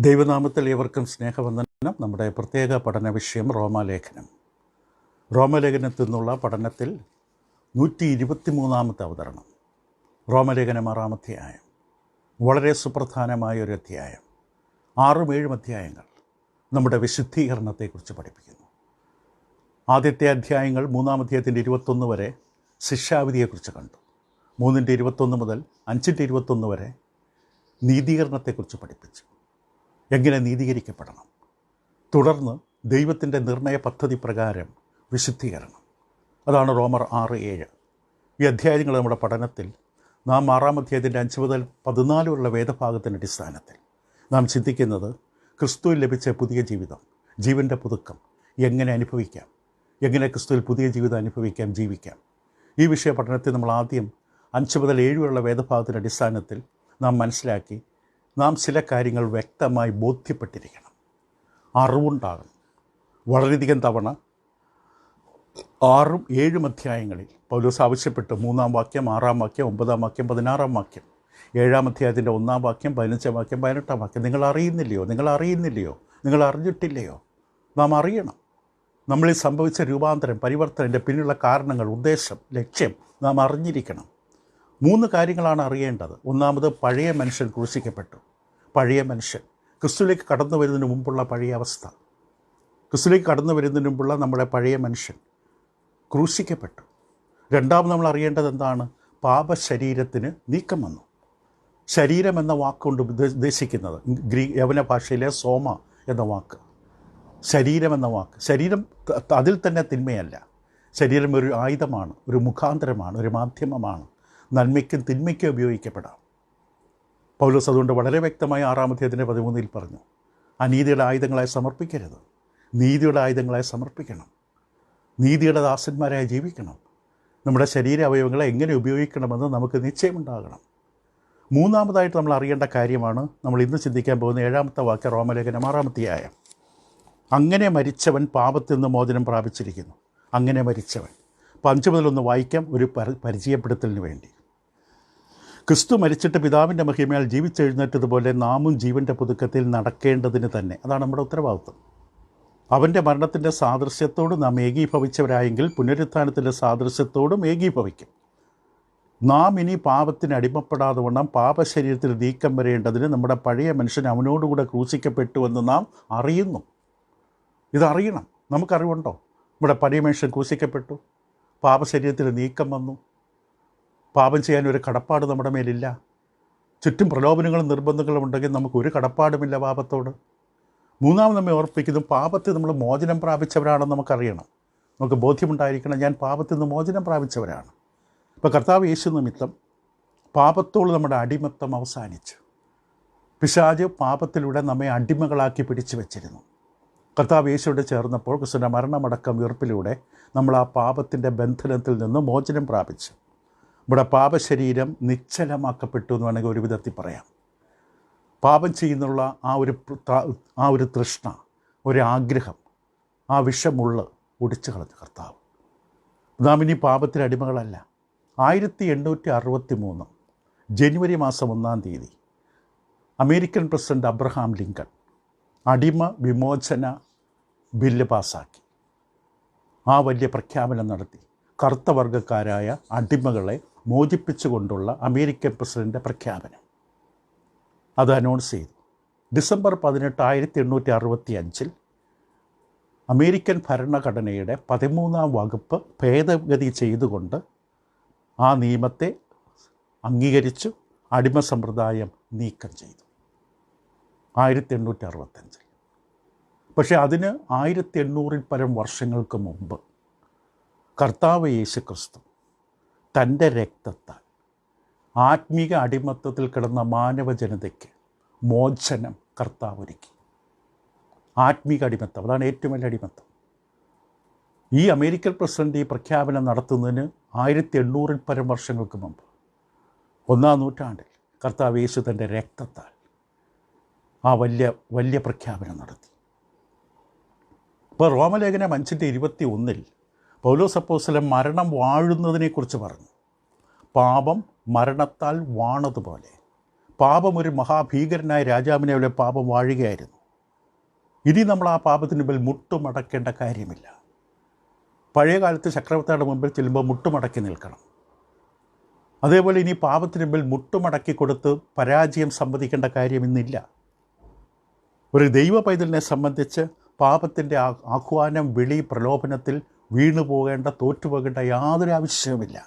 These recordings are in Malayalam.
ദൈവനാമത്തിൽ ഏവർക്കും സ്നേഹവന്ദനം. നമ്മുടെ പ്രത്യേക പഠന വിഷയം റോമാലേഖനം. റോമാലേഖനത്തിൽ നിന്നുള്ള പഠനത്തിൽ 123 അവതരണം. റോമാലേഖനം 6 അധ്യായം, വളരെ സുപ്രധാനമായ ഒരു അധ്യായം. 6-7 അധ്യായങ്ങൾ നമ്മുടെ വിശുദ്ധീകരണത്തെക്കുറിച്ച് പഠിപ്പിക്കുന്നു. ആദ്യത്തെ അധ്യായങ്ങൾ 3 അധ്യായത്തിൻ്റെ 21 വരെ ശിക്ഷാവിധിയെക്കുറിച്ച് കണ്ടു. 3-21 മുതൽ 5-21 വരെ നീതീകരണത്തെക്കുറിച്ച് പഠിപ്പിച്ചു, എങ്ങനെ നീതീകരിക്കപ്പെടണം. തുടർന്ന് ദൈവത്തിൻ്റെ നിർണയ പദ്ധതി പ്രകാരം വിശുദ്ധീകരണം. അതാണ് റോമർ 6-7. ഈ അധ്യായങ്ങൾ നമ്മുടെ പഠനത്തിൽ നാം 6 അധ്യായത്തിൻ്റെ 5 മുതൽ 14 വരെയുള്ള വേദഭാഗത്തിൻ്റെ അടിസ്ഥാനത്തിൽ നാം ചിന്തിക്കുന്നത് ക്രിസ്തുവിൽ ലഭിച്ച പുതിയ ജീവിതം, ജീവൻ്റെ പുതുക്കം എങ്ങനെ അനുഭവിക്കാം, എങ്ങനെ ക്രിസ്തുവിൽ പുതിയ ജീവിതം അനുഭവിക്കാം, ജീവിക്കാം. ഈ വിഷയ പഠനത്തിൽ നമ്മൾ ആദ്യം 5 മുതൽ 7 വരെയുള്ള വേദഭാഗത്തിൻ്റെ അടിസ്ഥാനത്തിൽ നാം മനസ്സിലാക്കി നാം ചില കാര്യങ്ങൾ വ്യക്തമായി ബോധ്യപ്പെട്ടിരിക്കണം, അറിവുണ്ടാകണം. വളരെയധികം തവണ 6-7 അധ്യായങ്ങളിൽ പൗലോസ് ആവശ്യപ്പെട്ടു. 3-ാം വാക്യം, 6-ാം വാക്യം, 9-ാം വാക്യം, 16-ാം വാക്യം, 7-ാം അധ്യായത്തിൻ്റെ 1-ാം വാക്യം, 15-ാം വാക്യം, 18-ാം വാക്യം. നിങ്ങൾ അറിയുന്നില്ലയോ, നിങ്ങൾ അറിഞ്ഞിട്ടില്ലയോ? നാം അറിയണം. നമ്മളിൽ സംഭവിച്ച രൂപാന്തരം, പരിവർത്തനത്തിൻ്റെ പിന്നിലുള്ള കാരണങ്ങൾ, ഉദ്ദേശം, ലക്ഷ്യം നാം അറിഞ്ഞിരിക്കണം. 3 കാര്യങ്ങളാണ് അറിയേണ്ടത്. ഒന്നാമത്, പഴയ മനുഷ്യൻ ക്രൂശിക്കപ്പെട്ടു. പഴയ മനുഷ്യൻ ക്രിസ്തുവിലേക്ക് കടന്നു വരുന്നതിന് മുമ്പുള്ള പഴയ അവസ്ഥ, ക്രിസ്തുവിലേക്ക് കടന്നു വരുന്നതിന് മുമ്പുള്ള നമ്മുടെ പഴയ മനുഷ്യൻ ക്രൂശിക്കപ്പെട്ടു. രണ്ടാമത് നമ്മൾ അറിയേണ്ടത് എന്താണ്? പാപശരീരത്തിന് നീക്കം വന്നു. ശരീരം എന്ന വാക്കുകൊണ്ട് ഉദ്ദേശിക്കുന്നത് യവന ഭാഷയിലെ സോമ എന്ന വാക്ക്. ശരീരം എന്ന വാക്ക്, ശരീരം അതിൽ തന്നെ തിന്മയല്ല. ശരീരം ഒരു ആയുധമാണ്, ഒരു മുഖാന്തരമാണ്, ഒരു മാധ്യമമാണ്. നന്മയ്ക്കും തിന്മയ്ക്കും ഉപയോഗിക്കപ്പെടാം. പൗലോസ് അതുകൊണ്ട് വളരെ വ്യക്തമായി 6-ാം അധ്യായത്തിൻ്റെ 13 പറഞ്ഞു, അനീതിയുടെ ആയുധങ്ങളായി സമർപ്പിക്കരുത്, നീതിയുടെ ആയുധങ്ങളായി സമർപ്പിക്കണം. നീതിയുടെ ദാസന്മാരായി ജീവിക്കണം. നമ്മുടെ ശരീര അവയവങ്ങളെ എങ്ങനെ ഉപയോഗിക്കണമെന്ന് നമുക്ക് നിശ്ചയമുണ്ടാകണം. മൂന്നാമതായിട്ട് നമ്മൾ അറിയേണ്ട കാര്യമാണ് നമ്മൾ ഇന്ന് ചിന്തിക്കാൻ പോകുന്ന 7-ാമത്തെ വാക്യം, റോമാലേഖനം 6-ാം അധ്യായം. അങ്ങനെ മരിച്ചവൻ പാപത്തിൽ നിന്ന് മോചനം പ്രാപിച്ചിരിക്കുന്നു. അങ്ങനെ മരിച്ചവൻ. 5 മുതൽ 1 വായിക്കാം, ഒരു പരിചയപ്പെടുത്തലിന് വേണ്ടി. ക്രിസ്തു മരിച്ചിട്ട് പിതാവിൻ്റെ മഹിമയാൽ ജീവിച്ചെഴുന്നേറ്റതുപോലെ നാമും ജീവൻ്റെ പുതുക്കത്തിൽ നടക്കേണ്ടതിന് തന്നെ. അതാണ് നമ്മുടെ ഉത്തരവാദിത്വം. അവൻ്റെ മരണത്തിൻ്റെ സാദൃശ്യത്തോട് നാം ഏകീഭവിച്ചവരായെങ്കിൽ പുനരുത്ഥാനത്തിൻ്റെ സാദൃശ്യത്തോടും ഏകീഭവിക്കും. നാം ഇനി പാപത്തിന് അടിമപ്പെടാതെ വണ്ണം പാപശരീരത്തിൽ നീക്കം വരേണ്ടതിന് നമ്മുടെ പഴയ മനുഷ്യൻ അവനോടുകൂടെ ക്രൂശിക്കപ്പെട്ടുവെന്ന് നാം അറിയുന്നു. ഇതറിയണം. നമുക്കറിവുണ്ടോ? നമ്മുടെ പഴയ മനുഷ്യൻ ക്രൂശിക്കപ്പെട്ടു, പാപശരീരത്തിൽ നീക്കം വന്നു. പാപം ചെയ്യാൻ ഒരു കടപ്പാട് നമ്മുടെ മേലില്ല. ചുറ്റും പ്രലോഭനങ്ങളും നിർബന്ധങ്ങളും ഉണ്ടെങ്കിൽ നമുക്കൊരു കടപ്പാടുമില്ല പാപത്തോട്. മൂന്നാമത് നമ്മെ ഓർപ്പിക്കുന്നു, പാപത്തിൽ നമ്മൾ മോചനം പ്രാപിച്ചവരാണെന്ന് നമുക്കറിയണം. നമുക്ക് ബോധ്യമുണ്ടായിരിക്കണം, ഞാൻ പാപത്തിൽ നിന്ന് മോചനം പ്രാപിച്ചവരാണ്. ഇപ്പോൾ കർത്താവ് യേശു നിമിത്തം പാപത്തോട് നമ്മുടെ അടിമത്തം അവസാനിച്ചു. പിശാച് പാപത്തിലൂടെ നമ്മെ അടിമകളാക്കി പിടിച്ചു വച്ചിരുന്നു. കർത്താവ് യേശുവിടെ ചേർന്നപ്പോൾ ക്രിസ്തുവിൻ്റെ മരണമടക്കം ഉയർപ്പിലൂടെ നമ്മൾ ആ പാപത്തിൻ്റെ ബന്ധനത്തിൽ നിന്ന് മോചനം പ്രാപിച്ചു. നമ്മുടെ പാപശരീരം നിശ്ചലമാക്കപ്പെട്ടു എന്ന് വേണമെങ്കിൽ ഒരു വിധത്തിൽ പറയാം. പാപം ചെയ്യുന്നുള്ള ആ ഒരു തൃഷ്ണ, ഒരാഗ്രഹം, ആ വിഷമുള്ള ഒടിച്ചു കളഞ്ഞു കർത്താവ്. നാം ഇനി പാപത്തിന് അടിമകളല്ല. 1863 ജനുവരി മാസം 1-ാം തീയതി അമേരിക്കൻ പ്രസിഡന്റ് അബ്രഹാം ലിങ്കൺ അടിമ വിമോചന ബില്ല് പാസ്സാക്കി. ആ വലിയ പ്രഖ്യാപനം നടത്തി. കറുത്ത വർഗ്ഗക്കാരായ അടിമകളെ മോചിപ്പിച്ചുകൊണ്ടുള്ള അമേരിക്കൻ പ്രസിഡൻ്റ് പ്രഖ്യാപനം അത് അനൗൺസ് ചെയ്തു. ഡിസംബർ 18, 1865 അമേരിക്കൻ ഭരണഘടനയുടെ 13-ാം വകുപ്പ് ഭേദഗതി ചെയ്തുകൊണ്ട് ആ നിയമത്തെ അംഗീകരിച്ചു. അടിമ സമ്പ്രദായം നീക്കം ചെയ്തു 1865. പക്ഷേ അതിന് 1800-ൽ പരം വർഷങ്ങൾക്ക് മുമ്പ് കർത്താവ് യേശു ക്രിസ്തു തൻ്റെ രക്തത്താൽ ആത്മീക അടിമത്തത്തിൽ കിടന്ന മാനവ ജനതയ്ക്ക് മോചനം കർത്താവ് ഒരുക്കി. ആത്മീക അടിമത്തം, അതാണ് ഏറ്റവും വലിയ അടിമത്തം. ഈ അമേരിക്കൻ പ്രസിഡന്റ് ഈ പ്രഖ്യാപനം നടത്തുന്നതിന് 1800-ൽ പരം വർഷങ്ങൾക്ക് മുമ്പ് 1-ാം നൂറ്റാണ്ടിൽ കർത്താവ് യേശു തൻ്റെ രക്തത്താൽ ആ വലിയ പ്രഖ്യാപനം നടത്തി. ഇപ്പോൾ റോമലേഖനം 5-21 പൗലോസ് അപ്പോസ്തലൻ മരണം വാഴുന്നതിനെക്കുറിച്ച് പറഞ്ഞു. പാപം മരണത്താൽ വാണതുപോലെ പാപം ഒരു മഹാഭീകരനായ രാജാവിനെ പോലെ പാപം വാഴുകയായിരുന്നു. ഇനി നമ്മൾ ആ പാപത്തിന് മുമ്പിൽ മുട്ടുമടക്കേണ്ട കാര്യമില്ല. പഴയ കാലത്ത് ചക്രവർത്തിയുടെ മുമ്പിൽ ചെല്ലുമ്പോൾ മുട്ടുമടക്കി നിൽക്കണം. അതേപോലെ ഇനി പാപത്തിന് മുമ്പിൽ മുട്ടുമടക്കി കൊടുത്ത് പരാജയം സമ്മതിക്കേണ്ട കാര്യം ഇന്നില്ല. ഒരു ദൈവ പൈതലിനെ സംബന്ധിച്ച് പാപത്തിൻ്റെ ആഹ്വാനം, വിളി, പ്രലോഭനത്തിൽ വീണു പോകേണ്ട, തോറ്റുപോകേണ്ട യാതൊരു ആവശ്യവുമില്ല.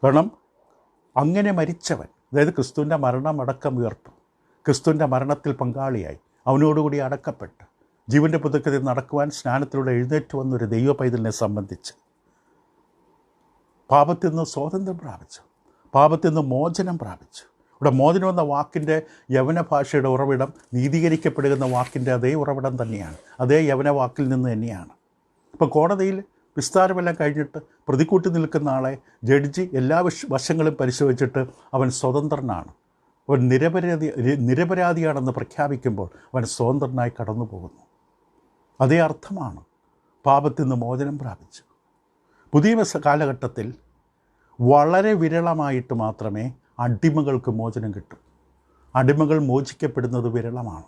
കാരണം അങ്ങനെ മരിച്ചവൻ, അതായത് ക്രിസ്തുവിൻ്റെ മരണമടക്കം ഉയർത്തു, ക്രിസ്തുവിൻ്റെ മരണത്തിൽ പങ്കാളിയായി, അവനോടുകൂടി അടക്കപ്പെട്ട് ജീവൻ്റെ പുതുക്കത്തിൽ നടക്കുവാൻ സ്നാനത്തിലൂടെ എഴുന്നേറ്റ് വന്നൊരു ദൈവ പൈതലിനെ സംബന്ധിച്ച് പാപത്തിൽ നിന്ന് സ്വാതന്ത്ര്യം പ്രാപിച്ചു, പാപത്തിൽ നിന്ന് മോചനം പ്രാപിച്ചു. ഇവിടെ മോചനം എന്ന വാക്കിൻ്റെ യവന ഭാഷയുടെ ഉറവിടം നീതീകരിക്കപ്പെടുന്ന വാക്കിൻ്റെ അതേ ഉറവിടം തന്നെയാണ്, അതേ യവന വാക്കിൽ നിന്ന് തന്നെയാണ്. ഇപ്പോൾ കോടതിയിൽ വിസ്താരമെല്ലാം കഴിഞ്ഞിട്ട് പ്രതിക്കൂട്ടി നിൽക്കുന്ന ആളെ ജഡ്ജി എല്ലാ വശങ്ങളും പരിശോധിച്ചിട്ട് അവൻ സ്വതന്ത്രനാണ്, അവൻ നിരപരാധിയാണെന്ന് പ്രഖ്യാപിക്കുമ്പോൾ അവൻ സ്വതന്ത്രനായി കടന്നു പോകുന്നു. അതേ അർത്ഥമാണ് പാപത്തിൽ നിന്ന് മോചനം പ്രാപിച്ചു. പുതിയ കാലഘട്ടത്തിൽ വളരെ വിരളമായിട്ട് മാത്രമേ അടിമകൾക്ക് മോചനം കിട്ടും. അടിമകൾ മോചിക്കപ്പെടുന്നത് വിരളമാണ്.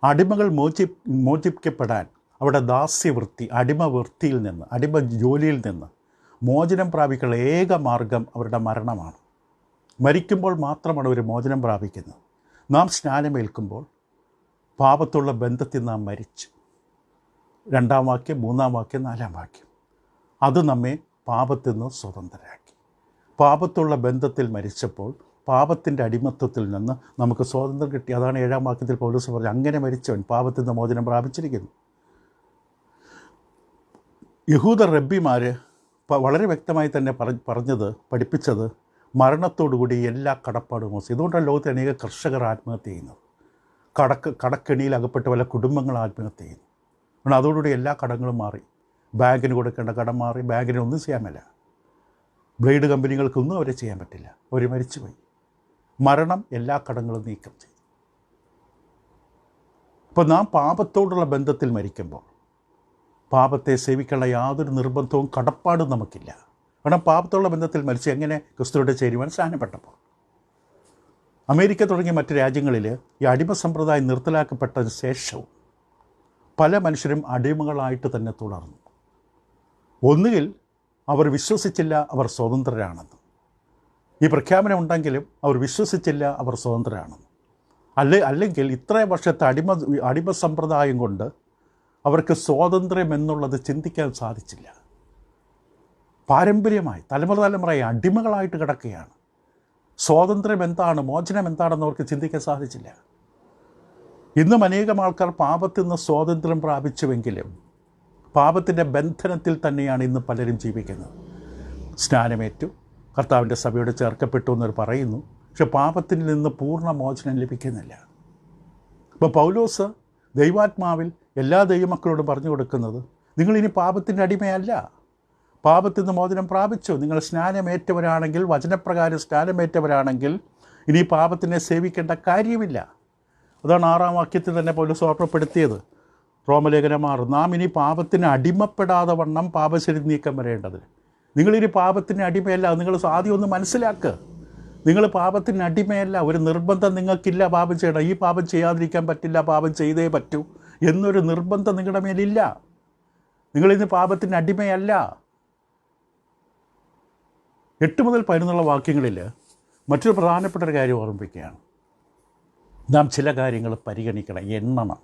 അടിമകൾ മോചിക്കപ്പെടാൻ അവിടെ ദാസ്യവൃത്തി, അടിമവൃത്തിയിൽ നിന്ന്, അടിമ ജോലിയിൽ നിന്ന് മോചനം പ്രാപിക്കാനുള്ള ഏക മാർഗം അവരുടെ മരണമാണ്. മരിക്കുമ്പോൾ മാത്രമാണ് അവർ മോചനം പ്രാപിക്കുന്നത്. നാം സ്നാനമേൽക്കുമ്പോൾ പാപത്തുള്ള ബന്ധത്തിൽ നാം മരിച്ചു. 2-ാം വാക്യം, 3-ാം വാക്യം, 4-ാം വാക്യം അത് നമ്മെ പാപത്തിൽ നിന്ന് സ്വതന്ത്രരാക്കി. പാപത്തുള്ള ബന്ധത്തിൽ മരിച്ചപ്പോൾ പാപത്തിൻ്റെ അടിമത്വത്തിൽ നിന്ന് നമുക്ക് സ്വാതന്ത്ര്യം കിട്ടി. അതാണ് 7-ാം വാക്യത്തിൽ പൗലോസ് പറഞ്ഞത്, അങ്ങനെ മരിച്ചവൻ പാപത്തിൽ നിന്ന് മോചനം പ്രാപിച്ചിരിക്കുന്നു. യഹൂദ റബ്ബിമാർ വളരെ വ്യക്തമായി തന്നെ പഠിപ്പിച്ചത് മരണത്തോടുകൂടി എല്ലാ കടപ്പാടും മോശം. ഇതുകൊണ്ടാണ് ലോകത്തെ അനേക കർഷകർ ആത്മഹത്യ ചെയ്യുന്നത്. കടക്കെണിയിൽ അകപ്പെട്ട പല കുടുംബങ്ങൾ ആത്മഹത്യ ചെയ്യുന്നു. കാരണം അതോടുകൂടി എല്ലാ കടങ്ങളും മാറി. ബാങ്കിന് കൊടുക്കേണ്ട കടം മാറി, ബാങ്കിന് ഒന്നും ചെയ്യാൻ പറ്റില്ല, ബ്ലേഡ് കമ്പനികൾക്കൊന്നും അവരെ ചെയ്യാൻ പറ്റില്ല, അവർ മരിച്ചുപോയി. മരണം എല്ലാ കടങ്ങളും നീക്കം ചെയ്തു. അപ്പോൾ നാം പാപത്തോടുള്ള ബന്ധത്തിൽ മരിക്കുമ്പോൾ പാപത്തെ സേവിക്കാനുള്ള യാതൊരു നിർബന്ധവും കടപ്പാടും നമുക്കില്ല. കാരണം പാപത്തോടുള്ള ബന്ധത്തിൽ മരിച്ച് എങ്ങനെ ക്രിസ്തുവിനോട് ചേരുവാൻ സ്നാനപ്പെട്ടപ്പോൾ. അമേരിക്ക തുടങ്ങിയ മറ്റ് രാജ്യങ്ങളിൽ ഈ അടിമ സമ്പ്രദായം നിർത്തലാക്കപ്പെട്ടതിന് ശേഷവും പല മനുഷ്യരും അടിമകളായിട്ട് തന്നെ തുടർന്നു. ഒന്നുകിൽ അവർ വിശ്വസിച്ചില്ല അവർ സ്വതന്ത്രരാണെന്ന്. ഈ പ്രഖ്യാപനം ഉണ്ടെങ്കിലും അവർ വിശ്വസിച്ചില്ല അവർ സ്വതന്ത്രരാണെന്ന്. അല്ലെങ്കിൽ ഇത്രയും വർഷത്തെ അടിമ സമ്പ്രദായം കൊണ്ട് അവർക്ക് സ്വാതന്ത്ര്യം എന്നുള്ളത് ചിന്തിക്കാൻ സാധിച്ചില്ല. പാരമ്പര്യമായി തലമുറയായി അടിമകളായിട്ട് കിടക്കുകയാണ്. സ്വാതന്ത്ര്യം എന്താണ്, മോചനം എന്താണെന്ന് അവർക്ക് ചിന്തിക്കാൻ സാധിച്ചില്ല. ഇന്നും അനേകം ആൾക്കാർ പാപത്തിൽ നിന്ന് സ്വാതന്ത്ര്യം പ്രാപിച്ചുവെങ്കിലും പാപത്തിൻ്റെ ബന്ധനത്തിൽ തന്നെയാണ് ഇന്ന് പലരും ജീവിക്കുന്നത്. സ്നാനമേറ്റു, കർത്താവിൻ്റെ സഭയോട് ചേർക്കപ്പെട്ടു എന്നവർ പറയുന്നു, പക്ഷെ പാപത്തിൽ നിന്ന് പൂർണ്ണ മോചനം ലഭിക്കുന്നില്ല. അപ്പോൾ പൗലോസ് ദൈവാത്മാവിൽ എല്ലാ ദൈവമക്കളോടും പറഞ്ഞു കൊടുക്കുന്നത്, നിങ്ങളിനി പാപത്തിൻ്റെ അടിമയല്ല, പാപത്തിൽ നിന്ന് മോചനം പ്രാപിച്ചു. നിങ്ങൾ സ്നാനമേറ്റവരാണെങ്കിൽ, വചനപ്രകാരം സ്നാനമേറ്റവരാണെങ്കിൽ ഇനി പാപത്തിനെ സേവിക്കേണ്ട കാര്യമില്ല. അതാണ് 6-ാം വാക്യത്തിൽ തന്നെ പൗലോസ് ഓർമ്മപ്പെടുത്തിയത്. റോമലേഖനം 6, നാം ഇനി പാപത്തിന് അടിമപ്പെടാതെ വണ്ണം പാപശരി നീക്കം വരേണ്ടത്. നിങ്ങളിനി പാപത്തിന് അടിമയല്ല. നിങ്ങൾ ആദ്യം ഒന്ന് മനസ്സിലാക്കുക, നിങ്ങൾ പാപത്തിന് അടിമയല്ല. ഒരു നിർബന്ധം നിങ്ങൾക്കില്ല പാപം ചെയ്യണം, ഈ പാപം ചെയ്യാതിരിക്കാൻ പറ്റില്ല, പാപം ചെയ്തേ പറ്റൂ എന്നൊരു നിർബന്ധം നിങ്ങളുടെ മേലില്ല. നിങ്ങളിന്ന് പാപത്തിന് അടിമയല്ല. 8 മുതൽ 11 വാക്യങ്ങളിൽ മറ്റൊരു പ്രധാനപ്പെട്ട ഒരു കാര്യം ഓർമ്മിപ്പിക്കുകയാണ്. നാം ചില കാര്യങ്ങൾ പരിഗണിക്കണം, എണ്ണണം.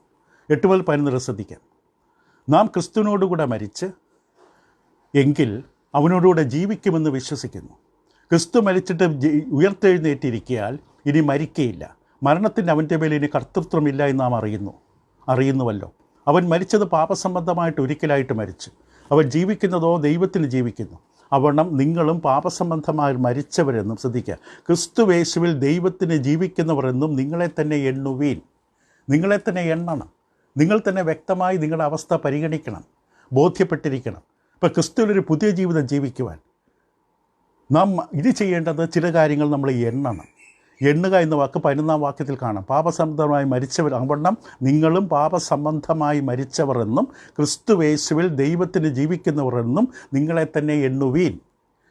8 മുതൽ 11 ശ്രദ്ധിക്കാം. നാം ക്രിസ്തുവിനോടുകൂടെ മരിച്ച് എങ്കിൽ അവനോടുകൂടെ ജീവിക്കുമെന്ന് വിശ്വസിക്കുന്നു. ക്രിസ്തു മരിച്ചിട്ട് ഉയർത്തെഴുന്നേറ്റിരിക്കിയാൽ ഇനി മരിക്കയില്ല. മരണത്തിൻ്റെ അവൻ്റെ മേൽ ഇനി കർത്തൃത്വമില്ല എന്ന് നാം അറിയുന്നുവല്ലോ. അവൻ മരിച്ചത് പാപസംബന്ധമായിട്ട് ഒരിക്കലായിട്ട് മരിച്ചു. അവൻ ജീവിക്കുന്നതോ ദൈവത്തിന് ജീവിക്കുന്നു. അവണ്ണം നിങ്ങളും പാപസംബന്ധമായി മരിച്ചവരെന്നും, ശ്രദ്ധിക്കുക, ക്രിസ്തുവേശുവിൽ ദൈവത്തിന് ജീവിക്കുന്നവരെന്നും നിങ്ങളെ തന്നെ എണ്ണുവീൻ. നിങ്ങളെ തന്നെ എണ്ണണം. നിങ്ങൾ തന്നെ വ്യക്തമായി നിങ്ങളുടെ അവസ്ഥ പരിഗണിക്കണം, ബോധ്യപ്പെട്ടിരിക്കണം. ഇപ്പോൾ ക്രിസ്തുവിലൊരു പുതിയ ജീവിതം ജീവിക്കുവാൻ നാം ഇത് ചെയ്യേണ്ടത് ചില കാര്യങ്ങൾ നമ്മൾ എണ്ണണം. എണ്ണുക എന്ന വാക്ക് 11-ാം വാക്യത്തിൽ കാണാം. പാപസംബന്ധമായി മരിച്ചവർ അവണ്ണം നിങ്ങളും പാപസംബന്ധമായി മരിച്ചവർ എന്നും ക്രിസ്തുവേശുവിൽ ദൈവത്തിന് ജീവിക്കുന്നവർ എന്നും നിങ്ങളെ തന്നെ എണ്ണുവീൻ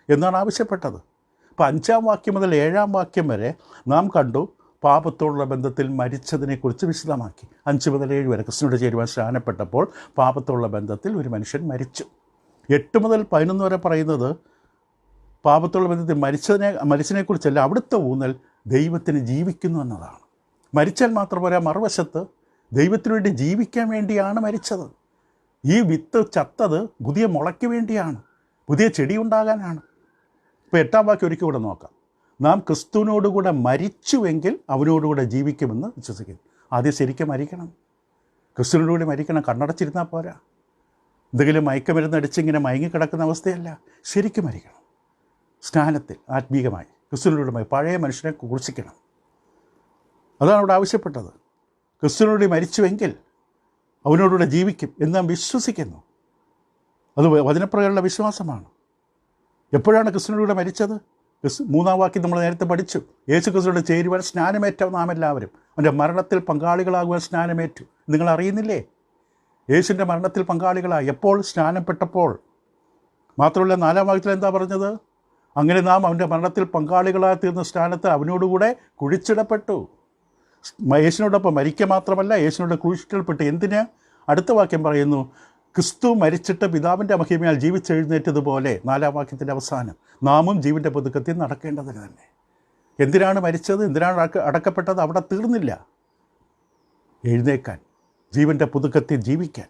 എന്നാണ് ആവശ്യപ്പെട്ടത്. ഇപ്പം 5-ാം വാക്യം മുതൽ 7-ാം വാക്യം വരെ നാം കണ്ടു പാപത്തോടുള്ള ബന്ധത്തിൽ മരിച്ചതിനെക്കുറിച്ച് വിശദമാക്കി. 5 മുതൽ 7 വരെ ക്രിസ്തുവിനോട് ചേരുവാൻ സ്നാനപ്പെട്ടപ്പോൾ പാപത്തോടുള്ള ബന്ധത്തിൽ ഒരു മനുഷ്യൻ മരിച്ചു. 8 മുതൽ 11 വരെ പറയുന്നത് പാപത്തോടുള്ള ബന്ധത്തിൽ മരിച്ചതിനെക്കുറിച്ചല്ല. അവിടുത്തെ ഊന്നൽ ദൈവത്തിന് ജീവിക്കുന്നു എന്നതാണ്. മരിച്ചാൽ മാത്രം പോരാ, മറുവശത്ത് ദൈവത്തിനു വേണ്ടി ജീവിക്കാൻ വേണ്ടിയാണ് മരിച്ചത്. ഈ വിത്ത് ചത്തത് പുതിയ മുളയ്ക്ക് വേണ്ടിയാണ്, പുതിയ ചെടി ഉണ്ടാകാനാണ്. ഇപ്പോൾ 8-ാം വാക്യം ഒരിക്കൽ കൂടെ നോക്കാം. നാം ക്രിസ്തുവിനോടുകൂടെ മരിച്ചുവെങ്കിൽ അവനോടുകൂടെ ജീവിക്കുമെന്ന് വിശ്വസിക്കുന്നു. ആദ്യം ശരിക്കും മരിക്കണം, ക്രിസ്തുവിനോടുകൂടി മരിക്കണം. കണ്ണടച്ചിരുന്നാൽ പോരാ, എന്തെങ്കിലും മയക്കമരുന്നടിച്ചിങ്ങനെ മയങ്ങിക്കിടക്കുന്ന അവസ്ഥയല്ല, ശരിക്കും മരിക്കണം. സ്നാനത്തിൽ ആത്മീകമായി ക്രിസ്തുവിനോടുമായി പഴയ മനുഷ്യനെ കുറിച്ചിക്കണം. അതാണ് അവിടെ ആവശ്യപ്പെട്ടത്. ക്രിസ്തുവിനോട് മരിച്ചുവെങ്കിൽ അവനോടുകൂടെ ജീവിക്കും എന്ന് നാം വിശ്വസിക്കുന്നു. അത് വചനപ്രകാരമുള്ള വിശ്വാസമാണ്. എപ്പോഴാണ് ക്രിസ്തുവിനോടുകൂടെ മരിച്ചത്? 3-ാം വാക്യം നമ്മൾ നേരത്തെ പഠിച്ചു. യേശു ക്രിസ്തുവിനോട് ചേരുവാൻ സ്നാനമേറ്റ നാം എല്ലാവരും അവൻ്റെ മരണത്തിൽ പങ്കാളികളാകുവാൻ സ്നാനമേറ്റു. നിങ്ങൾ അറിയുന്നില്ലേ? യേശുവിൻ്റെ മരണത്തിൽ പങ്കാളികളായി. എപ്പോൾ? സ്നാനപ്പെട്ടപ്പോൾ. മാത്രമല്ല 4-ാം വാക്യത്തിൽ എന്താ പറഞ്ഞത്? അങ്ങനെ നാം അവൻ്റെ മരണത്തിൽ പങ്കാളികളായി തീർന്ന സ്ഥാനത്ത് അവനോടുകൂടെ കുഴിച്ചിടപ്പെട്ടു. യേശുവിനോടൊപ്പം മരിക്കുക മാത്രമല്ല, യേശുവിനോട് കുഴിച്ചിടപ്പെട്ടു. എന്തിന്? അടുത്ത വാക്യം പറയുന്നു, ക്രിസ്തു മരിച്ചിട്ട് പിതാവിൻ്റെ മഹിമയാൽ ജീവിച്ചെഴുന്നേറ്റതുപോലെ 4-ാം വാക്യത്തിൻ്റെ അവസാനം നാമും ജീവൻ്റെ പുതുക്കത്തിൽ നടക്കേണ്ടതിന് തന്നെ. എന്തിനാണ് മരിച്ചത്? എന്തിനാണ് അടക്കപ്പെട്ടത്? അവിടെ തീർന്നില്ല. എഴുന്നേക്കാൻ, ജീവൻ്റെ പുതുക്കത്തിൽ ജീവിക്കാൻ.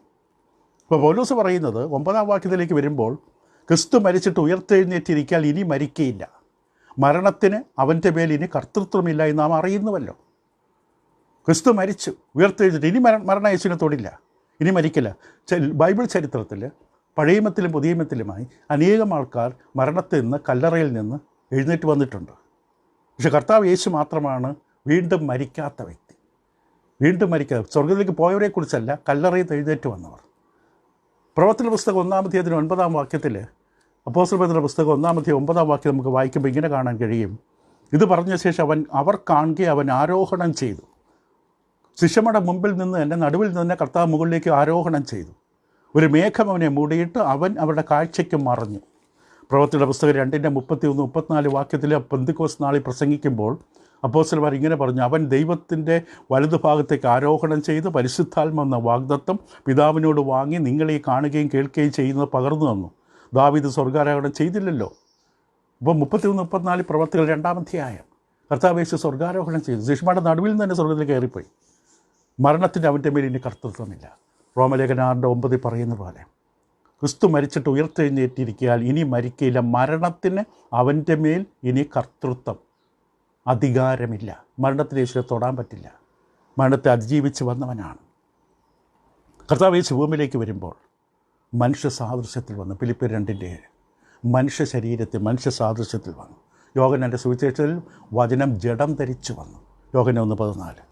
ഇപ്പോൾ പൗലോസ് പറയുന്നത് 9-ാം വാക്യത്തിലേക്ക് വരുമ്പോൾ, ക്രിസ്തു മരിച്ചിട്ട് ഉയർത്തെഴുന്നേറ്റിരിക്കാൻ ഇനി മരിക്കയില്ല, മരണത്തിന് അവൻ്റെ മേൽ ഇനി കർത്തൃത്വമില്ല എന്ന് നാം അറിയുന്നുവല്ലോ. ക്രിസ്തു മരിച്ചു ഉയർത്തെഴുന്നേറ്റ് ഇനി മരണം യേശുവിനെ തൊടില്ല, ഇനി മരിക്കില്ല. ബൈബിൾ ചരിത്രത്തിൽ പഴയമത്തിലും പുതിയമത്തിലുമായി അനേകം ആൾക്കാർ മരണത്തിൽ നിന്ന്, കല്ലറയിൽ നിന്ന് എഴുന്നേറ്റ് വന്നിട്ടുണ്ട്. പക്ഷെ കർത്താവ് യേശു മാത്രമാണ് വീണ്ടും മരിക്കാത്ത വ്യക്തി. വീണ്ടും മരിക്കാത്ത, സ്വർഗ്ഗത്തിലേക്ക് പോയവരെക്കുറിച്ചല്ല, കല്ലറയിൽ എഴുന്നേറ്റ് വന്നവർ. പ്രവർത്തന പുസ്തകം 1-ാം അധ്യായത്തിന് 9-ാം വാക്യത്തിൽ, അപ്പോസ്തലരുടെ പുസ്തകം 1-ാം അധ്യായം 9-ാം വാക്യം നമുക്ക് വായിക്കുമ്പോൾ ഇങ്ങനെ കാണാൻ കഴിയും. ഇത് പറഞ്ഞ ശേഷം അവർ കാണുകയെ അവൻ ആരോഹണം ചെയ്തു. ശിഷ്യമ്മയുടെ മുമ്പിൽ നിന്ന്, എൻ്റെ നടുവിൽ നിന്ന് കർത്താവ് മുകളിലേക്ക് ആരോഹണം ചെയ്തു. ഒരു മേഘം അവനെ മൂടിയിട്ട് അവൻ അവരുടെ കാഴ്ചയ്ക്ക് മറഞ്ഞു. പ്രവർത്തിയുടെ പുസ്തകം 2-ന്റെ 33-34 വാക്യത്തിൽ പെന്തക്കോസ്ത് നാളിൽ പ്രസംഗിക്കുമ്പോൾ അപ്പോസ്തലന്മാർ ഇങ്ങനെ പറഞ്ഞു, അവൻ ദൈവത്തിൻ്റെ വലതുഭാഗത്തേക്ക് ആരോഹണം ചെയ്ത് പരിശുദ്ധാത്മാവെന്ന വാഗ്ദത്തം പിതാവിനോട് വാങ്ങി നിങ്ങളെ കാണുകയും കേൾക്കുകയും ചെയ്യുന്നത് പകർന്നു തന്നു. ദാവീദ് സ്വർഗ്ഗാരോഹണം ചെയ്തില്ലല്ലോ. അപ്പോൾ 33-34 പ്രവർത്തികൾ 2-ാം അധ്യായം. കർത്താവ് യേശു സ്വർഗ്ഗാരോഹണം ചെയ്തു. ശിഷ്യന്മാരുടെ നടുവിൽ നിന്ന് തന്നെ സ്വർഗ്ഗത്തിൽ കയറിപ്പോയി. മരണത്തിൻ്റെ അവൻ്റെ മേൽ ഇനി കർത്തൃത്വമില്ല. റോമലേഖനം 6:9 പറയുന്ന പോലെ ക്രിസ്തു മരിച്ചിട്ട് ഉയർത്തെഴുന്നേറ്റിരിക്കാൻ ഇനി മരിക്കയില്ല, മരണത്തിന് അവൻ്റെ മേൽ ഇനി കർത്തൃത്വം, അധികാരമില്ല. മരണത്തിന് യേശുവിനെ തൊടാൻ പറ്റില്ല. മരണത്തെ അതിജീവിച്ച് വന്നവനാണ്. കർത്താവ് യേശു ഭൂമിയിലേക്ക് വരുമ്പോൾ മനുഷ്യ സാദൃശ്യത്തിൽ വന്നു. ഫിലിപ്പിയർ 2:7 മനുഷ്യ ശരീരത്തിൽ, മനുഷ്യ സാദൃശ്യത്തിൽ വന്നു. യോഹന്നാൻ്റെ സുവിശേഷത്തിൽ വചനം ജഡം ധരിച്ചു വന്നു. യോഹന്നാൻ 1:14.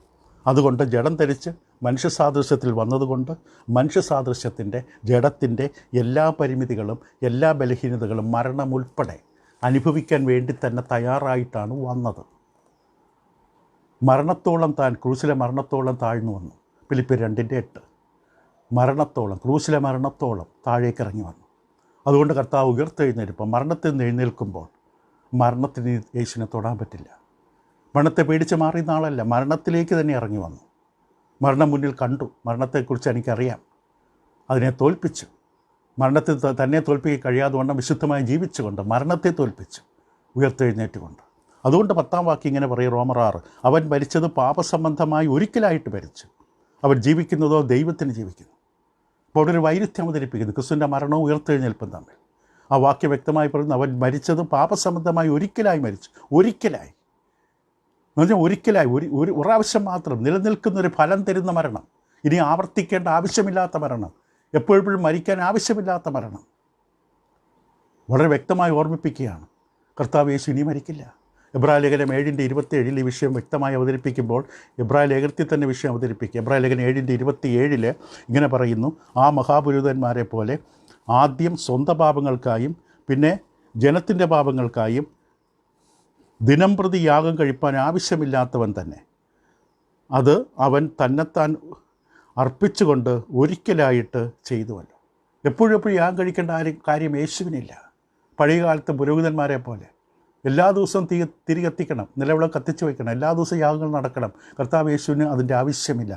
അതുകൊണ്ട് ജഡം ധരിച്ച് മനുഷ്യ സാദൃശ്യത്തിൽ വന്നതുകൊണ്ട് മനുഷ്യ സാദൃശ്യത്തിൻ്റെ, ജഡത്തിൻ്റെ എല്ലാ പരിമിതികളും എല്ലാ ബലഹീനതകളും മരണം ഉൾപ്പെടെ അനുഭവിക്കാൻ വേണ്ടി തന്നെ തയ്യാറായിട്ടാണ് വന്നത്. മരണത്തോളം ക്രൂശിലെ മരണത്തോളം താഴ്ന്നു വന്നു. ഫിലിപ്പിയർ 2:8 മരണത്തോളം, ക്രൂശിലെ മരണത്തോളം താഴേക്ക് ഇറങ്ങി വന്നു. അതുകൊണ്ട് കർത്താവ് ഉയർത്തെഴുന്നേൽപ്പം മരണത്തിൽ നിന്ന് എഴുന്നേൽക്കുമ്പോൾ മരണത്തിന് യേശുവിനെ തൊടാൻ പറ്റില്ല. മരണത്തെ പേടിച്ച് മാറിയ ആളല്ല, മരണത്തിലേക്ക് തന്നെ ഇറങ്ങി വന്നു. മരണം മുന്നിൽ കണ്ടു, മരണത്തെക്കുറിച്ച് എനിക്കറിയാം, അതിനെ തോൽപ്പിച്ചു. മരണത്തിൽ തന്നെ തോൽപ്പിക്കാൻ കഴിയാതെ വണ്ണം വിശുദ്ധമായി ജീവിച്ചുകൊണ്ട് മരണത്തെ തോൽപ്പിച്ചു, ഉയർത്തെഴുന്നേറ്റുകൊണ്ട്. അതുകൊണ്ട് 10-ാം വാക്യം ഇങ്ങനെ പറയും, റോമർ 6, അവൻ മരിച്ചത് പാപസംബന്ധമായി ഒരിക്കലായിട്ട് മരിച്ചു, അവൻ ജീവിക്കുന്നതോ ദൈവത്തിന് ജീവിക്കുന്നു. അപ്പോൾ അവിടെ ഒരു വൈരുദ്ധ്യം അവതരിപ്പിക്കുന്നു, ക്രിസ്തുവിൻ്റെ മരണവും ഉയർത്തെഴുന്നേൽപ്പും തമ്മിൽ. ആ വാക്യം വ്യക്തമായി പറയുന്നു, അവൻ മരിച്ചത് പാപസംബന്ധമായി ഒരിക്കലായി മരിച്ചു. ഒരിക്കലായി എന്ന് പറഞ്ഞാൽ ഒരിക്കലായി, ഒരു പ്രാവശ്യം മാത്രം നിലനിൽക്കുന്നൊരു ഫലം തരുന്ന മരണം, ഇനി ആവർത്തിക്കേണ്ട ആവശ്യമില്ലാത്ത മരണം, എപ്പോഴും മരിക്കാൻ ആവശ്യമില്ലാത്ത മരണം. വളരെ വ്യക്തമായി ഓർമ്മിപ്പിക്കുകയാണ്, കർത്താവ് യേശു ഇനി മരിക്കില്ല. എബ്രായ ലേഖനം 7:27 ഈ വിഷയം വ്യക്തമായി അവതരിപ്പിക്കുമ്പോൾ എബ്രായ ലേഖനത്തിൽ തന്നെ വിഷയം അവതരിപ്പിക്കുക. എബ്രായ ലേഖനം 7:27 ഇങ്ങനെ പറയുന്നു, ആ മഹാപുരോഹിതന്മാരെ പോലെ ആദ്യം സ്വന്തം പാപങ്ങൾക്കായും പിന്നെ ജനത്തിൻ്റെ പാപങ്ങൾക്കായും ദിനംപ്രതി യാഗം കഴിപ്പാൻ ആവശ്യമില്ലാത്തവൻ തന്നെ, അത് അവൻ തന്നെത്താൻ അർപ്പിച്ചുകൊണ്ട് ഒരിക്കലായിട്ട് ചെയ്തുവല്ലോ. എപ്പോഴും യാഗം കഴിക്കേണ്ട കാര്യം യേശുവിനില്ല. പഴയ കാലത്തെ പുരോഹിതന്മാരെ പോലെ എല്ലാ ദിവസവും തിരി കത്തിക്കണം, നിലവിളക്ക് കത്തിച്ച് വയ്ക്കണം, എല്ലാ ദിവസവും യാഗങ്ങൾ നടക്കണം. കർത്താവ് യേശുവിന് അതിൻ്റെ ആവശ്യമില്ല.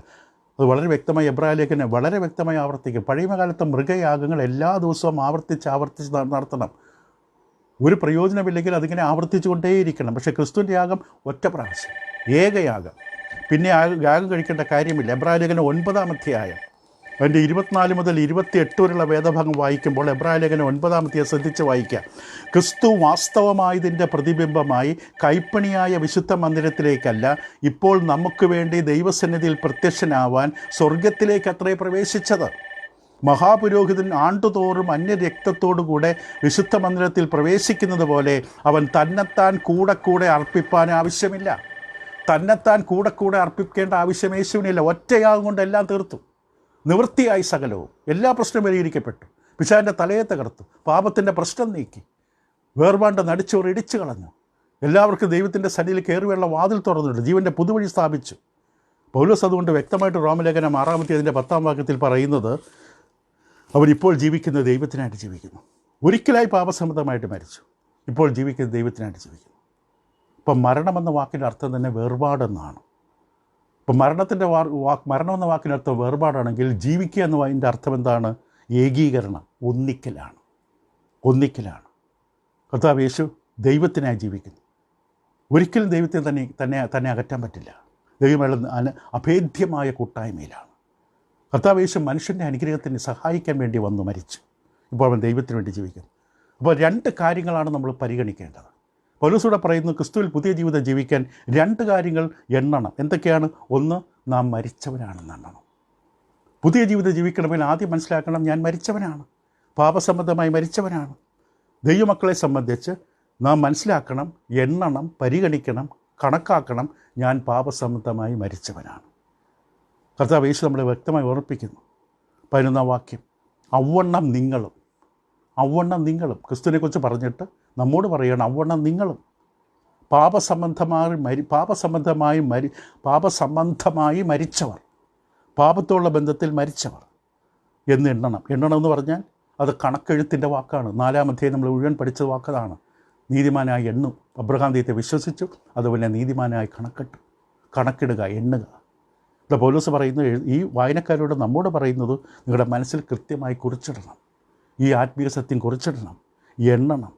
അത് വളരെ വ്യക്തമായി എബ്രായ ലേഖനം വളരെ വ്യക്തമായി ആവർത്തിക്കും. പഴയ കാലത്തെ മൃഗയാഗങ്ങൾ എല്ലാ ദിവസവും ആവർത്തിച്ച് നടത്തണം. ഒരു പ്രയോജനമില്ലെങ്കിൽ അതിങ്ങനെ ആവർത്തിച്ചു കൊണ്ടേയിരിക്കണം. പക്ഷേ ക്രിസ്തുവിൻ്റെ യാഗം ഒറ്റ പ്രാവശ്യം, ഏകയാഗം. പിന്നെ യാഗം കഴിക്കേണ്ട കാര്യമില്ല. എബ്രായ ലേഖനം 9-ാം അധ്യായം അതിൻ്റെ 24 മുതൽ 28 വരെയുള്ള വേദഭാഗം വായിക്കുമ്പോൾ എബ്രായ ലേഖനം 9-ാം അധ്യായം ശ്രദ്ധിച്ച് വായിക്കുക. ക്രിസ്തു വാസ്തവമായതിൻ്റെ പ്രതിബിംബമായി കൈപ്പണിയായ വിശുദ്ധ മന്ദിരത്തിലേക്കല്ല, ഇപ്പോൾ നമുക്ക് വേണ്ടി ദൈവസന്നിധിയിൽ പ്രത്യക്ഷനാവാൻ സ്വർഗത്തിലേക്ക് അത്രേ പ്രവേശിച്ചത്. മഹാപുരോഹിതൻ ആണ്ടുതോറും അന്യരക്തത്തോടുകൂടെ വിശുദ്ധ മന്ദിരത്തിൽ പ്രവേശിക്കുന്നത് പോലെ അവൻ തന്നെത്താൻ കൂടെ അർപ്പിപ്പാൻ ആവശ്യമില്ല. തന്നെത്താൻ കൂടെ അർപ്പിക്കേണ്ട ആവശ്യം യേശുവിനില്ല. ഒറ്റയാഗം കൊണ്ട് എല്ലാം തീർത്തു, നിവൃത്തിയായി സകലവും. എല്ലാ പ്രശ്നവും പരിഹരിക്കപ്പെട്ടു. പിശാചിൻ്റെ തലയെ തകർത്തു, പാപത്തിൻ്റെ പ്രശ്നം നീക്കി, വേർപാണ്ട നടിച്ചോർ ഇടിച്ചു കളഞ്ഞു. എല്ലാവർക്കും ദൈവത്തിൻ്റെ സന്നിധിയിൽ കയറിയുള്ള വാതിൽ തുറന്നിട്ട് ജീവൻ്റെ പുതുവഴി സ്ഥാപിച്ചു. പൗലോസ് അതുകൊണ്ട് വ്യക്തമായിട്ട് റോമലേഖനം 6-ാം അധ്യായത്തിൻ്റെ 10-ാം വാക്യത്തിൽ പറയുന്നത്, അവനിപ്പോൾ ജീവിക്കുന്നത് ദൈവത്തിനായിട്ട് ജീവിക്കുന്നു. ഒരിക്കലായി പാപസംബന്ധമായിട്ട് മരിച്ചു, ഇപ്പോൾ ജീവിക്കുന്നത് ദൈവത്തിനായിട്ട് ജീവിക്കുന്നു. ഇപ്പം മരണമെന്ന വാക്കിൻ്റെ അർത്ഥം തന്നെ വേർപാടെന്നാണ്. ഇപ്പം മരണം എന്ന വാക്കിനർത്ഥം വേർപാടാണെങ്കിൽ ജീവിക്കുക എന്ന അതിൻ്റെ അർത്ഥം എന്താണ്? ഏകീകരണം, ഒന്നിക്കലാണ്. കർത്താവ് യേശു ദൈവത്തിനായി ജീവിക്കുന്നു. ഒരിക്കലും ദൈവത്തെ തന്നെ അകറ്റാൻ പറ്റില്ല. ദൈവമുള്ള അഭേദ്യമായ കൂട്ടായ്മയിലാണ്. കർത്താവ് യേശു മനുഷ്യൻ്റെ അനുഗ്രഹത്തിന് സഹായിക്കാൻ വേണ്ടി വന്നു മരിച്ചു. ഇപ്പോൾ അവൻ ദൈവത്തിന് വേണ്ടി ജീവിക്കുന്നു. അപ്പോൾ 2 കാര്യങ്ങളാണ് നമ്മൾ പരിഗണിക്കേണ്ടത്. പൗലോസൂടെ പറയുന്നു, ക്രിസ്തുവിൽ പുതിയ ജീവിതം ജീവിക്കാൻ 2 കാര്യങ്ങൾ എണ്ണണം. എന്തൊക്കെയാണ്? ഒന്ന്, നാം മരിച്ചവനാണെന്ന് എണ്ണണം. പുതിയ ജീവിതം ജീവിക്കണമെങ്കിൽ ആദ്യം മനസ്സിലാക്കണം, ഞാൻ മരിച്ചവനാണ്, പാപസംബന്ധമായി മരിച്ചവനാണ്. ദൈവമക്കളെ സംബന്ധിച്ച് നാം മനസ്സിലാക്കണം, എണ്ണണം, പരിഗണിക്കണം, കണക്കാക്കണം, ഞാൻ പാപസംബന്ധമായി മരിച്ചവനാണ്. കർത്താവ് യേശു നമ്മളെ വ്യക്തമായി ഓർമ്മിപ്പിക്കുന്നു. 11-ാം വാക്യം, അവണ്ണം നിങ്ങളും ക്രിസ്തുവിനെക്കുറിച്ച് പറഞ്ഞിട്ട് നമ്മോട് പറയുകയാണ്, അവണ്ണം നിങ്ങളും പാപസംബന്ധമായി മരിച്ചവർ, പാപത്തോടുള്ള ബന്ധത്തിൽ മരിച്ചവർ എന്ന് എണ്ണണം. എന്ന് പറഞ്ഞാൽ അത് കണക്കെഴുത്തിൻ്റെ വാക്കാണ്. 4-ാം അധ്യായം നമ്മൾ മുഴുവൻ പഠിച്ച വാക്കതാണ്. നീതിമാനായി എണ്ണും. അബ്രഹാം ദൈവത്തെ വിശ്വസിച്ചു, അതുപോലെ നീതിമാനായി കണക്കിടുക, എണ്ണുക. ഇവിടെ പൗലോസ് പറയുന്നു, ഈ വായനക്കാരോട് നമ്മോട് പറയുന്നത്, നിങ്ങളുടെ മനസ്സിൽ കൃത്യമായി കുറിച്ചിടണം. ഈ ആത്മീയ സത്യം കുറിച്ചിടണം, എണ്ണണം.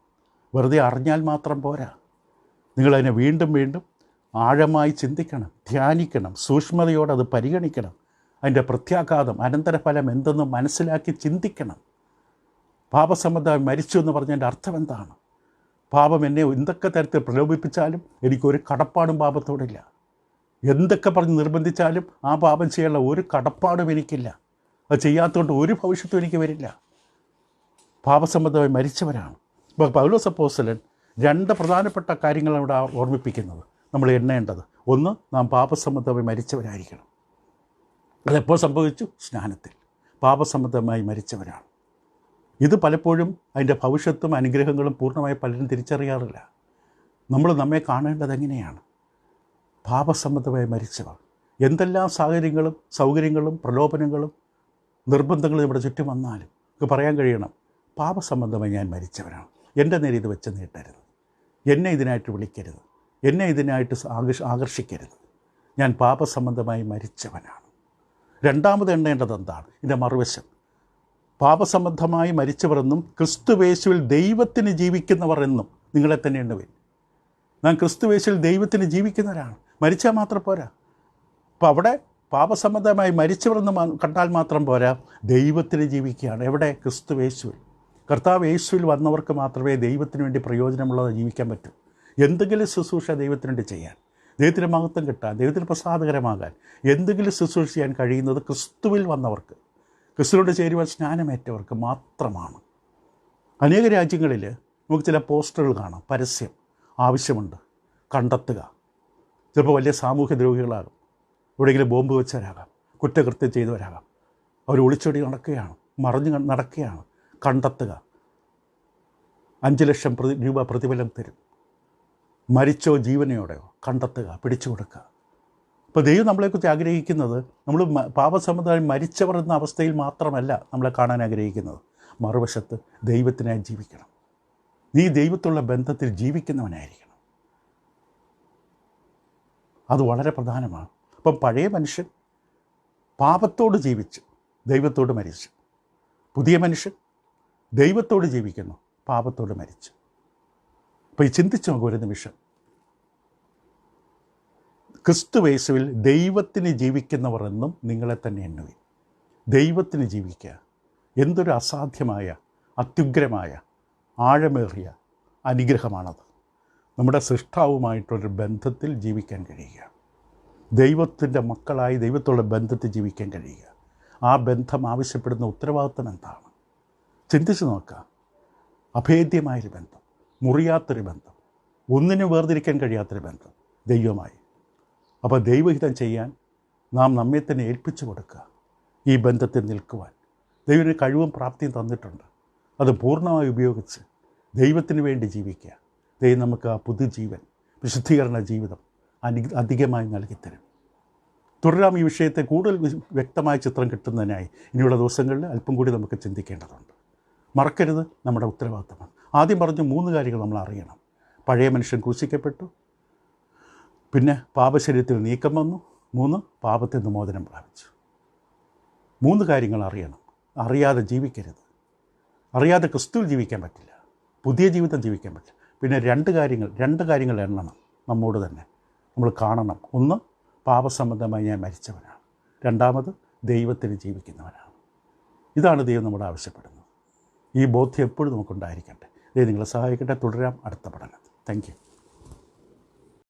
വെറുതെ അറിഞ്ഞാൽ മാത്രം പോരാ. നിങ്ങളതിനെ വീണ്ടും ആഴമായി ചിന്തിക്കണം, ധ്യാനിക്കണം, സൂക്ഷ്മതയോടെ അത് പരിഗണിക്കണം. അതിൻ്റെ പ്രത്യാഘാതം, അനന്തരഫലം എന്തെന്ന് മനസ്സിലാക്കി ചിന്തിക്കണം. പാപസംബന്ധമായി മരിച്ചു എന്ന് പറഞ്ഞതിൻ്റെ അർത്ഥം എന്താണ്? പാപം എന്നെ എന്തൊക്കെ തരത്തിൽ പ്രലോഭിപ്പിച്ചാലും എനിക്കൊരു കടപ്പാടും പാപത്തോടില്ല. എന്തൊക്കെ പറഞ്ഞ് നിർബന്ധിച്ചാലും ആ പാപം ചെയ്യാനുള്ള ഒരു കടപ്പാടും എനിക്കില്ല. അത് ചെയ്യാത്തതുകൊണ്ട് ഒരു ഭവിഷ്യത്തും എനിക്ക് വരില്ല. പാപസംബന്ധമായി മരിച്ചവരാണ്. ഇപ്പോൾ പൗലോസ് അപ്പോസ്തലൻ 2 പ്രധാനപ്പെട്ട കാര്യങ്ങളാണ് ഇവിടെ ഓർമ്മിപ്പിക്കുന്നത്, നമ്മൾ എണ്ണേണ്ടത്. ഒന്ന്, നാം പാപസംബന്ധമായി മരിച്ചവരായിരിക്കണം. അതെപ്പോൾ സംഭവിച്ചു? സ്നാനത്തിൽ. പാപസംബന്ധമായി മരിച്ചവരാണ്. ഇത് പലപ്പോഴും അതിൻ്റെ ഭവിഷ്യത്തും അനുഗ്രഹങ്ങളും പൂർണ്ണമായി പലരും തിരിച്ചറിയാറില്ല. നമ്മെ കാണേണ്ടത് എങ്ങനെയാണ്? പാപസംബന്ധമായി മരിച്ചവർ. എന്തെല്ലാം സൗകര്യങ്ങളും പ്രലോഭനങ്ങളും നിർബന്ധങ്ങളും ഇവിടെ ചുറ്റും വന്നാലും പറയാൻ കഴിയണം, പാപസംബന്ധമായി ഞാൻ മരിച്ചവനാണ്. എൻ്റെ നേരെ ഇത് വെച്ച് നീട്ടരുത്, എന്നെ ഇതിനായിട്ട് വിളിക്കരുത്, എന്നെ ഇതിനായിട്ട് ആകർഷിക്കരുത്. ഞാൻ പാപസംബന്ധമായി മരിച്ചവനാണ്. രണ്ടാമത് എണ്ണേണ്ടത് എന്താണ്? ഇതിൻ്റെ മറുവശം, പാപസംബന്ധമായി മരിച്ചവരെന്നും ക്രിസ്തുവേശുവിൽ ദൈവത്തിന് ജീവിക്കുന്നവർ എന്നും നിങ്ങളെ തന്നെ എണ്ണുവിൻ. നാം ക്രിസ്തുവേശുവിൽ ദൈവത്തിന് ജീവിക്കുന്നവരാണ്. മരിച്ചാൽ മാത്രം പോരാ. അപ്പോൾ അവിടെ പാപസംബന്ധമായി മരിച്ചവരെന്ന് കണ്ടാൽ മാത്രം പോരാ, ദൈവത്തിന് ജീവിക്കുകയാണ്. എവിടെ? ക്രിസ്തുവേശുവിൽ. കർത്താവ് യേശുവിൽ വന്നവർക്ക് മാത്രമേ ദൈവത്തിന് വേണ്ടി പ്രയോജനമുള്ളത് ജീവിക്കാൻ പറ്റൂ. എന്തെങ്കിലും ശുശ്രൂഷ ദൈവത്തിന് വേണ്ടി ചെയ്യാൻ, ദൈവത്തിന് മഹത്വം കിട്ടാൻ, ദൈവത്തിന് പ്രസാദകരമാകാൻ എന്തെങ്കിലും ശുശ്രൂഷ ചെയ്യാൻ കഴിയുന്നത് ക്രിസ്തുവിൽ വന്നവർക്ക്, ക്രിസ്തുവിനോട് ചേരുവാൻ സ്നാനമേറ്റവർക്ക് മാത്രമാണ്. അനേക രാജ്യങ്ങളിൽ നമുക്ക് ചില പോസ്റ്ററുകൾ കാണാം, പരസ്യം ആവശ്യമുണ്ട്, കണ്ടെത്തുക. ചിലപ്പോൾ വലിയ സാമൂഹ്യ ദ്രോഹികളാകും, എവിടെയെങ്കിലും ബോംബ് വെച്ചവരാകാം, കുറ്റകൃത്യം ചെയ്തവരാകാം. അവർ ഒളിച്ചോടി നടക്കുകയാണ്, മറിഞ്ഞ് നടക്കുകയാണ്. കണ്ടെത്തുക, 5 ലക്ഷം രൂപ പ്രതിഫലം തരും. മരിച്ചോ ജീവനയോടെയോ കണ്ടെത്തുക, പിടിച്ചു കൊടുക്കുക. അപ്പോൾ ദൈവം നമ്മളെക്കുറിച്ച് ആഗ്രഹിക്കുന്നത്, നമ്മൾ പാപസംബന്ധമായി മരിച്ചവർ എന്ന അവസ്ഥയിൽ മാത്രമല്ല നമ്മളെ കാണാൻ ആഗ്രഹിക്കുന്നത്. മറുവശത്ത് ദൈവത്തിനായി ജീവിക്കണം. നീ ദൈവത്തുള്ള ബന്ധത്തിൽ ജീവിക്കുന്നവനായിരിക്കണം. അത് വളരെ പ്രധാനമാണ്. അപ്പം പഴയ മനുഷ്യൻ പാപത്തോട് ജീവിച്ച് ദൈവത്തോട് മരിച്ചു. പുതിയ മനുഷ്യൻ ദൈവത്തോട് ജീവിക്കുന്നു, പാപത്തോട് മരിച്ചു. അപ്പോൾ ഈ ചിന്തിച്ച് നോക്കുക ഒരു നിമിഷം. ക്രിസ്തുയേശുവിൽ ദൈവത്തിന് ജീവിക്കുന്നവർ എന്നും നിങ്ങളെ തന്നെ എണ്ണുവിൻ. ദൈവത്തിന് ജീവിക്കുക എന്തൊരു അസാധ്യമായ, അത്യുഗ്രമായ, ആഴമേറിയ അനുഗ്രഹമാണത്. നമ്മുടെ സൃഷ്ടാവുമായിട്ടൊരു ബന്ധത്തിൽ ജീവിക്കാൻ കഴിയുക, ദൈവത്തിൻ്റെ മക്കളായി ദൈവത്തോടുള്ള ബന്ധത്തിൽ ജീവിക്കാൻ കഴിയുക. ആ ബന്ധം ആവശ്യപ്പെടുന്ന ഉത്തരവാദിത്വം എന്താണ്? ചിന്തിച്ച് നോക്കുക. അഭേദ്യമായൊരു ബന്ധം, മുറിയാത്തൊരു ബന്ധം, ഒന്നിനും വേർതിരിക്കാൻ കഴിയാത്തൊരു ബന്ധം ദൈവമായി. അപ്പോൾ ദൈവഹിതം ചെയ്യാൻ നാം നമ്മെ തന്നെ ഏൽപ്പിച്ചു കൊടുക്കുക. ഈ ബന്ധത്തിൽ നിൽക്കുവാൻ ദൈവത്തിന് കഴിവും പ്രാപ്തിയും തന്നിട്ടുണ്ട്. അത് പൂർണ്ണമായി ഉപയോഗിച്ച് ദൈവത്തിന് വേണ്ടി ജീവിക്കുക. ദൈവം നമുക്ക് ആ പുതുജീവൻ, വിശുദ്ധീകരണ ജീവിതം അധികമായി നൽകിത്തരും. തുടരാം. ഈ വിഷയത്തെ കൂടുതൽ വ്യക്തമായ ചിത്രം കിട്ടുന്നതിനായി ഇനിയുള്ള ദിവസങ്ങളിൽ അല്പം കൂടി നമുക്ക് ചിന്തിക്കേണ്ടതുണ്ട്. മറക്കരുത്, നമ്മുടെ ഉത്തരവാദിത്തമാണ്. ആദ്യം പറഞ്ഞ 3 കാര്യങ്ങൾ നമ്മൾ അറിയണം. പഴയ മനുഷ്യൻ ക്രൂശിക്കപ്പെട്ടു, പിന്നെ പാപശരീരത്തിൽ നീക്കം വന്നു, 3 പാപത്തിൽ നിന്ന് മോചനം പ്രാപിച്ചു. 3 കാര്യങ്ങൾ അറിയണം. അറിയാതെ ജീവിക്കരുത്. അറിയാതെ ക്രിസ്തുവിൽ ജീവിക്കാൻ പറ്റില്ല, പുതിയ ജീവിതം ജീവിക്കാൻ പറ്റില്ല. പിന്നെ 2 കാര്യങ്ങൾ എണ്ണണം നമ്മോട് തന്നെ. നമ്മൾ കാണണം. 1, പാപസംബന്ധമായി ഞാൻ മരിച്ചവനാണ്. 2, ദൈവത്തിന് ജീവിക്കുന്നവനാണ്. ഇതാണ് ദൈവം നമ്മോട് ആവശ്യപ്പെടുന്നത്. ഈ ബോധ്യം എപ്പോഴും നമുക്കുണ്ടായിരിക്കട്ടെ. ദൈവം നിങ്ങളെ സഹായിക്കട്ടെ. തുടരാം അടുത്ത പഠനത്തിൽ. Thank you.